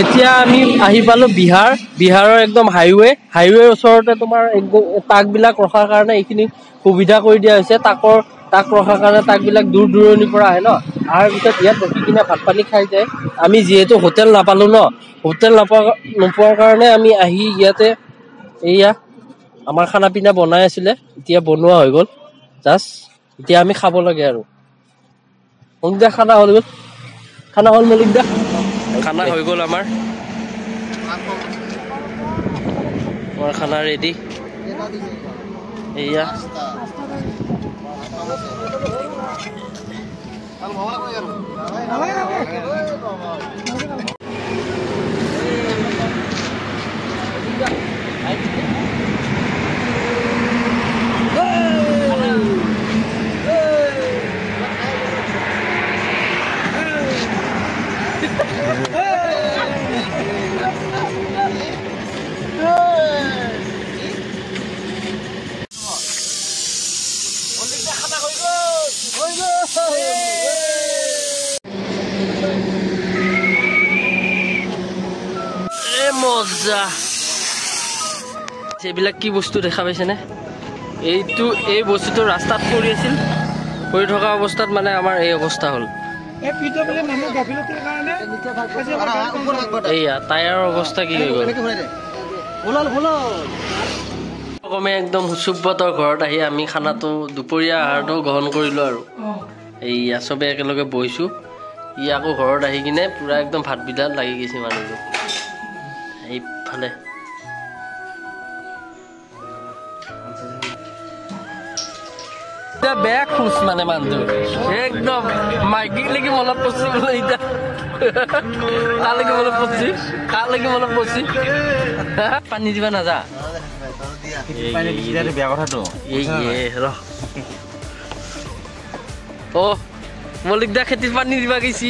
এতিয়া আমি আহি পালো বিহাৰৰ একদম হাইৱেৰ ওচৰতে তোমাৰ ট্ৰাকবিলাক ৰখাৰ কাৰণে এইখিনি সুবিধা কৰি দিয়া হৈছে। ট্ৰাক ৰখাৰ কাৰণে ট্ৰাকবিলাক দূৰ দূৰণিৰ পৰা আহে ন, অহাৰ পিছত ইয়াত ৰখি কিনে ভাত পানী খাই যায়। আমি যিহেতু হোটেল নাপালো ন, হোটেল নোপোৱাৰ কাৰণে আমি আহি ইয়াতে এইয়া আমাৰ খানা পিনা বনাই আছিলে, এতিয়া বনোৱা হৈ গ'ল জাষ্ট। এতিয়া আমি খাব লাগে আৰু মলিক খানা হৈ গ'ল মলিক দা, খানা হৈ গ'ল আমাৰ খানা ৰেডি। এয়া মজা। এইবিলাক কি বস্তু দেখা পাইছেনে? এই বস্তুটো ৰাস্তাত পৰি আছিল, পৰি থকা অৱস্থাত মানে আমাৰ এই অৱস্থা হ'ল। এইয়া টায়াৰৰ অৱস্থা কি হৈ গ'ল। কমে একদম সুব্ৰতৰ ঘৰত আহি আমি খানাটো দুপৰীয়া আহাৰটো গ্ৰহণ কৰিলোঁ আৰু এইয়া চবে একেলগে বহিছোঁ। ই আকৌ ঘৰত আহি কিনে পুৰা একদম ভাতবিলাক লাগি গৈছে মানুহটো এইফালে। বেয়া খুচ মানে মানুহটো একদম মাইকীক লাগি মনত পৰছি বোলে। এতিয়া কালৈকে মনত পৰছি পানী দিবা নাযা বেয়া কথাটো। অ মলিক দা খেতিত পানী দিবা গৈছি।